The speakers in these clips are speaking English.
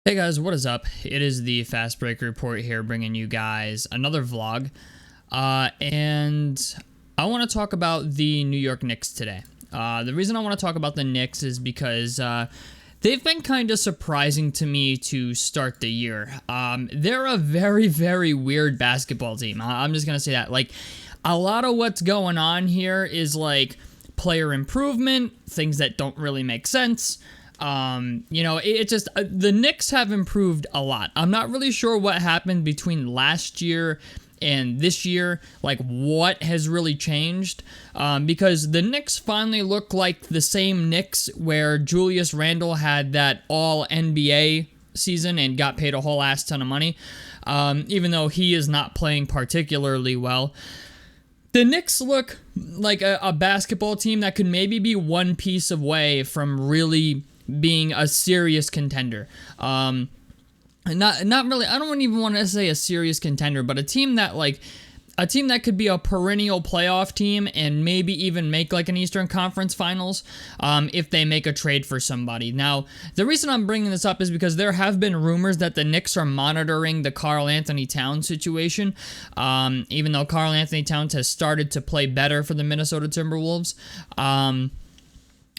Hey guys, what is up? It is the Fast Break Report here, bringing you guys another vlog. And I want to talk about the New York Knicks today. The reason I want to talk about the Knicks is because they've been kind of surprising to me to start the year. They're a very, very weird basketball team. I'm just going to say that. Like, a lot of what's going on here is like player improvement, things that don't really make sense. It just, the Knicks have improved a lot. I'm not really sure what happened between last year and this year, like what has really changed, because the Knicks finally look like the same Knicks where Julius Randle had that all NBA season and got paid a whole ass ton of money, even though he is not playing particularly well. The Knicks look like a basketball team that could maybe be one piece away from really being a serious contender. Not really, I don't even want to say a serious contender, but a team that could be a perennial playoff team and maybe even make like an Eastern Conference Finals if they make a trade for somebody. Now, the reason I'm bringing this up is because there have been rumors that the Knicks are monitoring the Karl-Anthony Towns situation, even though Karl-Anthony Towns has started to play better for the Minnesota Timberwolves.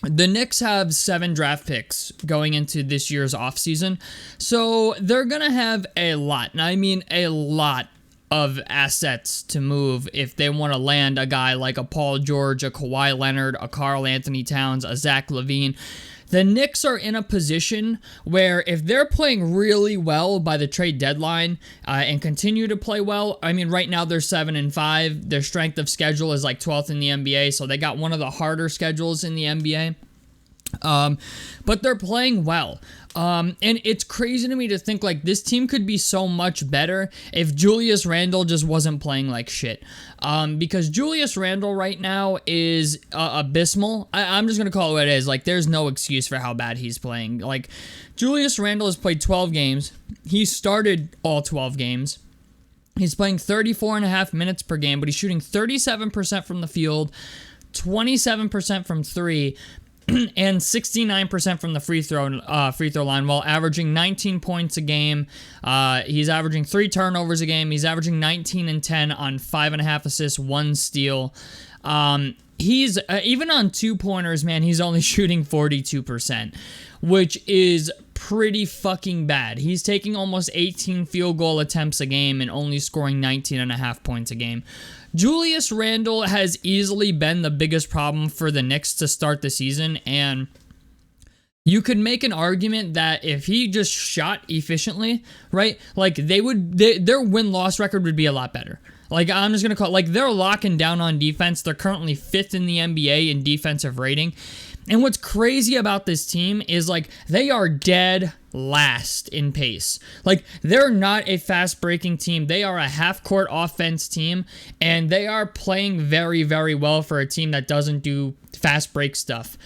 The Knicks have 7 draft picks going into this year's offseason, so they're going to have a lot, and I mean a lot of assets to move if they want to land a guy like a Paul George, a Kawhi Leonard, a Karl-Anthony Towns, a Zach LaVine. The Knicks are in a position where if they're playing really well by the trade deadline and continue to play well, I mean, right now they're 7-5. Their strength of schedule is like 12th in the NBA, so they got one of the harder schedules in the NBA. But they're playing well. And it's crazy to me to think like this team could be so much better if Julius Randle just wasn't playing like shit. Because Julius Randle right now is abysmal. I'm just going to call it what it is. Like, there's no excuse for how bad he's playing. Like, Julius Randle has played 12 games. He started all 12 games. He's playing 34 and a half minutes per game, but he's shooting 37% from the field, 27% from three, and 69% from the free throw line, while averaging 19 points a game. He's averaging 3 turnovers a game. He's averaging 19 and 10 on 5.5 assists, 1 steal. He's even on 2-pointers, man, he's only shooting 42%, which is pretty fucking bad. He's taking almost 18 field goal attempts a game and only scoring 19.5 points a game. Julius Randle has easily been the biggest problem for the Knicks to start the season, and you could make an argument that if he just shot efficiently, right, like their win-loss record would be a lot better. Like, I'm just going to call it, like, they're locking down on defense. They're currently 5th in the NBA in defensive rating. And what's crazy about this team is, like, they are dead last in pace. Like, they're not a fast-breaking team. They are a half-court offense team, and they are playing very, very well for a team that doesn't do fast-break stuff.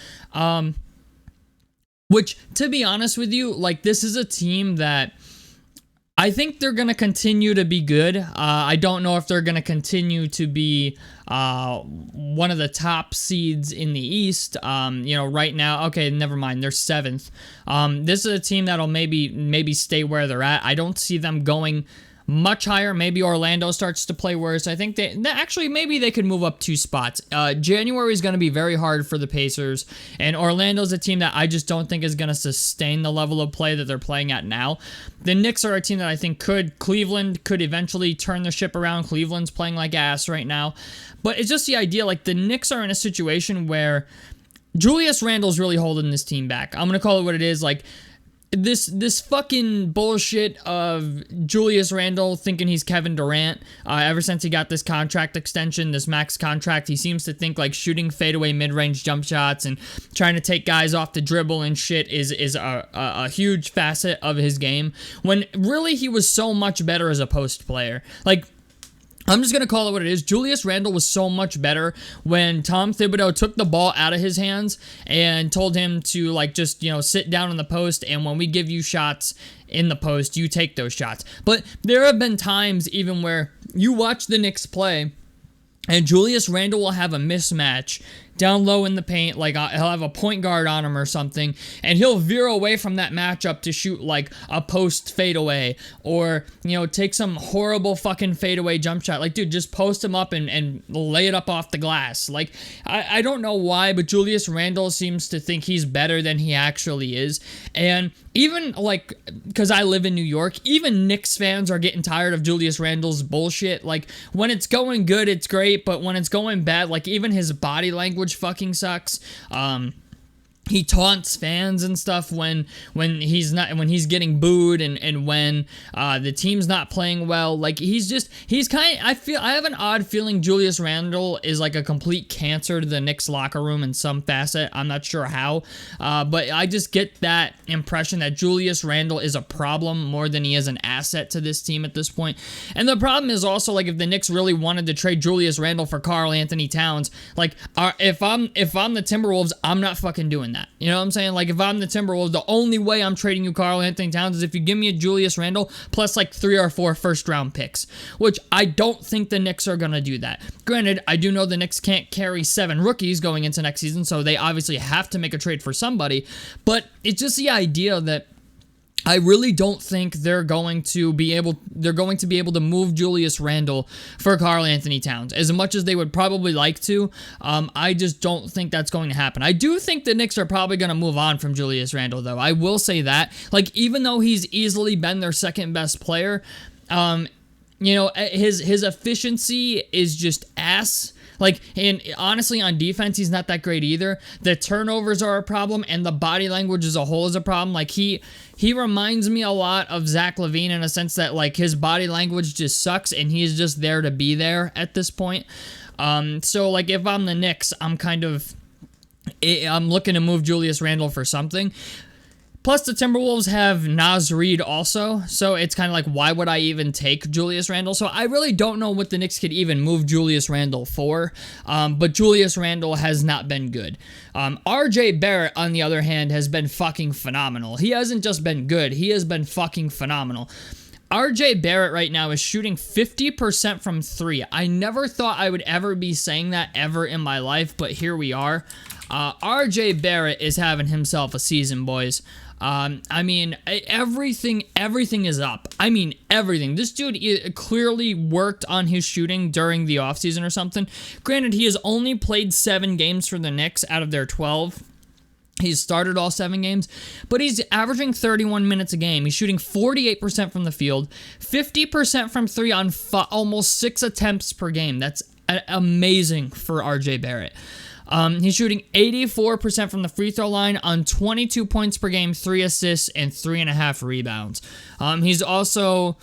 Which, to be honest with you, like, this is a team that I think they're going to continue to be good. I don't know if they're going to continue to be one of the top seeds in the East. Right now, okay, never mind. They're 7th. This is a team that'll maybe stay where they're at. I don't see them going much higher. Maybe Orlando starts to play worse. I think maybe they could move up 2 spots. January is going to be very hard for the Pacers, and Orlando's a team that I just don't think is going to sustain the level of play that they're playing at now. The Knicks are a team that I think Cleveland could eventually turn the ship around. Cleveland's playing like ass right now, but it's just the idea, like, the Knicks are in a situation where Julius Randle's really holding this team back. I'm going to call it what it is. Like, this fucking bullshit of Julius Randle thinking he's Kevin Durant. Ever since he got this contract extension, this max contract, he seems to think like shooting fadeaway mid-range jump shots and trying to take guys off the dribble and shit is a huge facet of his game, when really he was so much better as a post player. Like, I'm just going to call it what it is. Julius Randle was so much better when Tom Thibodeau took the ball out of his hands and told him to, like, just, sit down in the post, and when we give you shots in the post, you take those shots. But there have been times even where you watch the Knicks play, and Julius Randle will have a mismatch down low in the paint, like he'll have a point guard on him or something, and he'll veer away from that matchup to shoot like a post fadeaway, or, you know, take some horrible fucking fadeaway jump shot. Like, dude, just post him up and lay it up off the glass. Like, I don't know why, but Julius Randle seems to think he's better than he actually is. And even, like, because I live in New York, even Knicks fans are getting tired of Julius Randle's bullshit. Like, when it's going good, it's great, but when it's going bad, like, even his body language fucking sucks. He taunts fans and stuff when he's getting booed, and when the team's not playing well. Like, I have an odd feeling Julius Randle is like a complete cancer to the Knicks locker room in some facet. I'm not sure how, but I just get that impression that Julius Randle is a problem more than he is an asset to this team at this point. And the problem is also, like, if the Knicks really wanted to trade Julius Randle for Karl Anthony Towns, like, if I'm the Timberwolves, I'm not fucking doing that. You know what I'm saying? Like, if I'm the Timberwolves, the only way I'm trading you Karl Anthony Towns is if you give me a Julius Randle plus like 3 or 4 first-round picks, which I don't think the Knicks are going to do that. Granted, I do know the Knicks can't carry 7 rookies going into next season, so they obviously have to make a trade for somebody, but it's just the idea that I really don't think they're going to be able to move Julius Randle for Karl Anthony Towns. As much as they would probably like to, I just don't think that's going to happen. I do think the Knicks are probably going to move on from Julius Randle, though. I will say that. Like, even though he's easily been their second best player, you know, his efficiency is just ass. Like, and honestly, on defense, he's not that great either. The turnovers are a problem, and the body language as a whole is a problem. Like, he reminds me a lot of Zach LaVine in a sense that, like, his body language just sucks, and he's just there to be there at this point. So, like, if I'm the Knicks, I'm looking to move Julius Randle for something. Plus, the Timberwolves have Naz Reid also, so it's kind of like, why would I even take Julius Randle? So I really don't know what the Knicks could even move Julius Randle for, but Julius Randle has not been good. RJ Barrett, on the other hand, has been fucking phenomenal. He hasn't just been good, he has been fucking phenomenal. RJ Barrett right now is shooting 50% from 3. I never thought I would ever be saying that ever in my life, but here we are. RJ Barrett is having himself a season, boys. I mean, everything is up. I mean, everything. This dude clearly worked on his shooting during the offseason or something. Granted, he has only played 7 games for the Knicks out of their 12. He's started all 7 games, but he's averaging 31 minutes a game. He's shooting 48% from the field, 50% from 3 on almost 6 attempts per game. That's amazing for RJ Barrett. He's shooting 84% from the free throw line on 22 points per game, 3 assists, and 3.5 rebounds. He's also,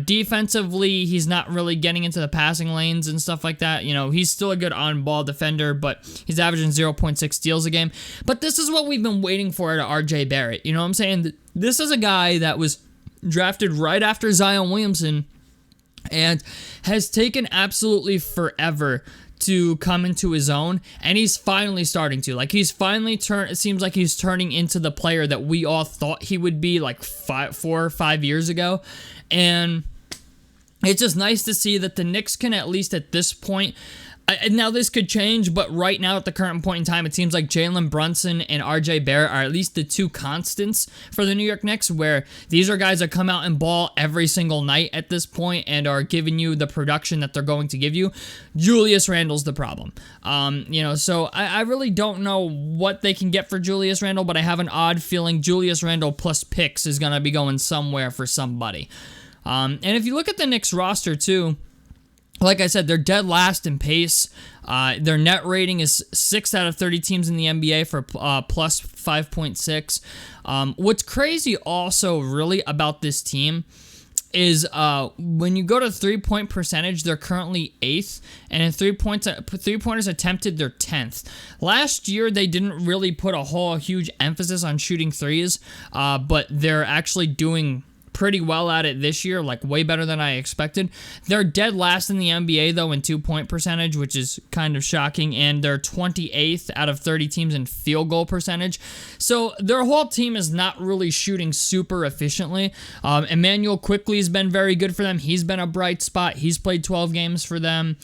defensively, he's not really getting into the passing lanes and stuff like that. You know, he's still a good on-ball defender, but he's averaging 0.6 steals a game. But this is what we've been waiting for at RJ Barrett. You know what I'm saying? This is a guy that was drafted right after Zion Williamson and has taken absolutely forever to come into his own, and he's finally starting to. Like, he's finally it seems like he's turning into the player that we all thought he would be like 4 or 5 years ago. And it's just nice to see that the Knicks can, at least at this point, now this could change, but right now at the current point in time, it seems like Jalen Brunson and RJ Barrett are at least the 2 constants for the New York Knicks, where these are guys that come out and ball every single night at this point and are giving you the production that they're going to give you. Julius Randle's the problem. You know, so I really don't know what they can get for Julius Randle, but I have an odd feeling Julius Randle plus picks is going to be going somewhere for somebody. And if you look at the Knicks roster too, like I said, they're dead last in pace. Their net rating is 6 out of 30 teams in the NBA for plus 5.6. What's crazy also really about this team is when you go to three-point percentage, they're currently 8th, and in three-pointers attempted, they're 10th. Last year, they didn't really put a whole huge emphasis on shooting threes, but they're actually doing pretty well at it this year, like way better than I expected. They're dead last in the NBA, though, in 2-point percentage, which is kind of shocking, and they're 28th out of 30 teams in field goal percentage. So their whole team is not really shooting super efficiently. Emmanuel Quickley has been very good for them. He's been a bright spot. He's played 12 games for them.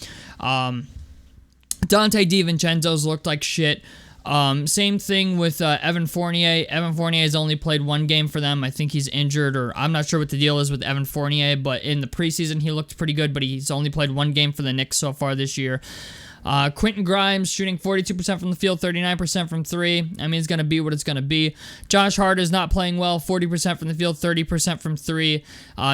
Dante DiVincenzo's looked like shit. Same thing with Evan Fournier. Evan Fournier has only played one game for them. I think he's injured, or I'm not sure what the deal is with Evan Fournier, but in the preseason he looked pretty good, but he's only played one game for the Knicks so far this year. Quentin Grimes shooting 42% from the field, 39% from three. I mean, it's going to be what it's going to be. Josh Hart is not playing well, 40% from the field, 30% from three.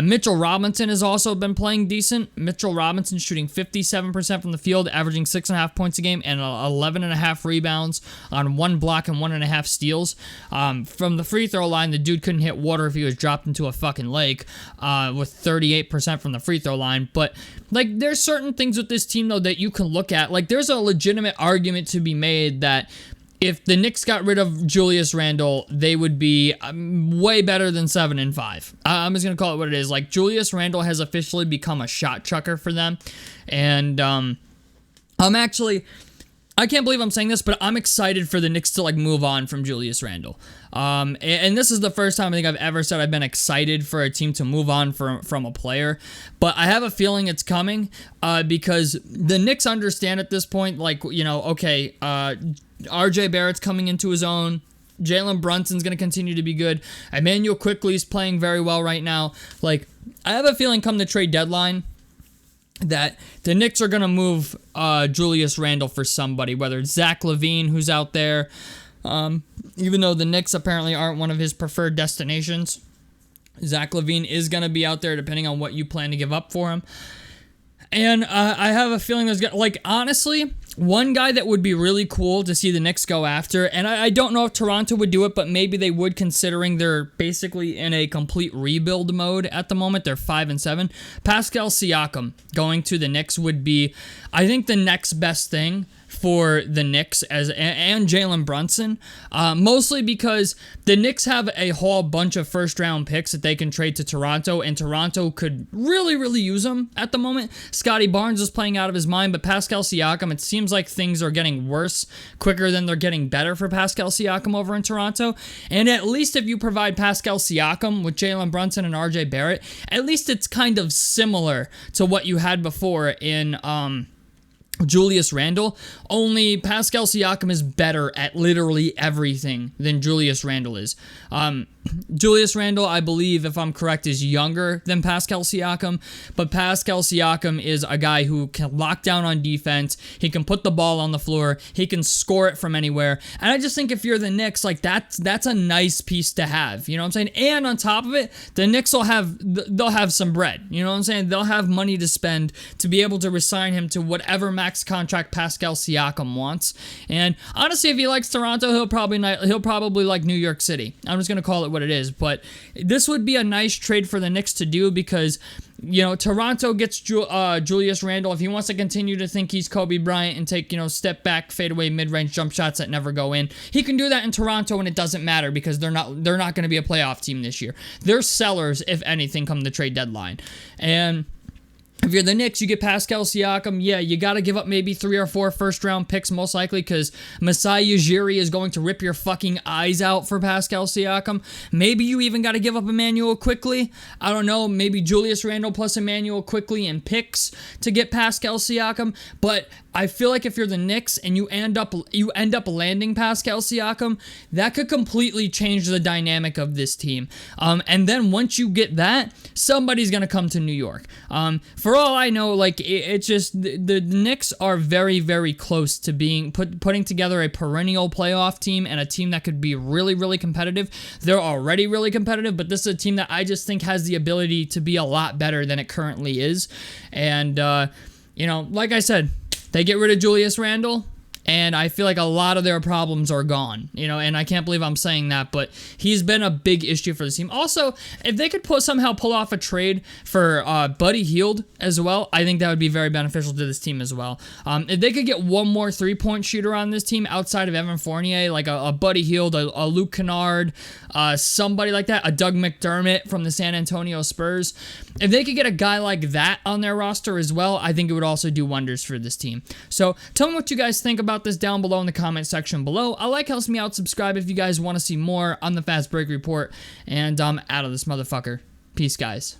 Mitchell Robinson has also been playing decent. Mitchell Robinson shooting 57% from the field, averaging 6.5 points a game and 11.5 rebounds on 1 block and 1.5 steals. From the free throw line, the dude couldn't hit water if he was dropped into a fucking lake, with 38% from the free throw line. But like, there's certain things with this team though that you can look at. Like, there's a legitimate argument to be made that if the Knicks got rid of Julius Randle, they would be way better than 7-5. I'm just gonna call it what it is. Like, Julius Randle has officially become a shot chucker for them, and I can't believe I'm saying this, but I'm excited for the Knicks to, like, move on from Julius Randle. And this is the first time I think I've ever said I've been excited for a team to move on from a player. But I have a feeling it's coming, because the Knicks understand at this point, like, you know, okay, RJ Barrett's coming into his own. Jalen Brunson's going to continue to be good. Emmanuel Quickley's playing very well right now. Like, I have a feeling come the trade deadline that the Knicks are going to move Julius Randle for somebody, whether it's Zach LaVine, who's out there, even though the Knicks apparently aren't one of his preferred destinations. Zach LaVine is going to be out there depending on what you plan to give up for him. And I have a feeling there's, like, honestly, one guy that would be really cool to see the Knicks go after, and I don't know if Toronto would do it, but maybe they would, considering they're basically in a complete rebuild mode at the moment. They're 5-7. Pascal Siakam going to the Knicks would be, I think, the next best thing for the Knicks and Jalen Brunson, mostly because the Knicks have a whole bunch of first-round picks that they can trade to Toronto, and Toronto could really, really use them at the moment. Scotty Barnes is playing out of his mind, but Pascal Siakam, it seems like things are getting worse quicker than they're getting better for Pascal Siakam over in Toronto, and at least if you provide Pascal Siakam with Jalen Brunson and RJ Barrett, at least it's kind of similar to what you had before in Julius Randle, only Pascal Siakam is better at literally everything than Julius Randle is. Julius Randle, I believe, if I'm correct, is younger than Pascal Siakam, but Pascal Siakam is a guy who can lock down on defense, he can put the ball on the floor, he can score it from anywhere, and I just think if you're the Knicks, like, that's a nice piece to have, you know what I'm saying? And on top of it, the Knicks they'll have some bread, you know what I'm saying? They'll have money to spend to be able to resign him to whatever max contract Pascal Siakam wants, and honestly, if he likes Toronto, he'll probably like New York City. I'm just gonna call it what it is, but this would be a nice trade for the Knicks to do because, you know, Toronto gets Julius Randle. If he wants to continue to think he's Kobe Bryant and take, you know, step back, fadeaway, mid-range jump shots that never go in, he can do that in Toronto, and it doesn't matter because they're not going to be a playoff team this year. They're sellers, if anything, come the trade deadline. And if you're the Knicks, you get Pascal Siakam. Yeah, you got to give up maybe 3 or 4 first-round picks, most likely, because Masai Ujiri is going to rip your fucking eyes out for Pascal Siakam. Maybe you even got to give up Emmanuel Quickley. I don't know, maybe Julius Randle plus Emmanuel Quickley and picks to get Pascal Siakam. But I feel like if you're the Knicks and you end up landing Pascal Siakam, that could completely change the dynamic of this team. And then once you get that, somebody's going to come to New York. For all I know, like, it's just the Knicks are very, very close to being putting together a perennial playoff team and a team that could be really, really competitive. They're already really competitive, but this is a team that I just think has the ability to be a lot better than it currently is. And, you know, like I said, they get rid of Julius Randle, and I feel like a lot of their problems are gone, you know, and I can't believe I'm saying that, but he's been a big issue for this team. Also, if they could somehow pull off a trade for Buddy Hield as well, I think that would be very beneficial to this team as well. If they could get one more three-point shooter on this team outside of Evan Fournier, like a Buddy Hield, a Luke Kennard, somebody like that, a Doug McDermott from the San Antonio Spurs, if they could get a guy like that on their roster as well, I think it would also do wonders for this team. So tell me what you guys think about this down below in the comment section below. A like helps me out. Subscribe if you guys want to see more on the Fast Break Report. And I'm out of this motherfucker. Peace, guys.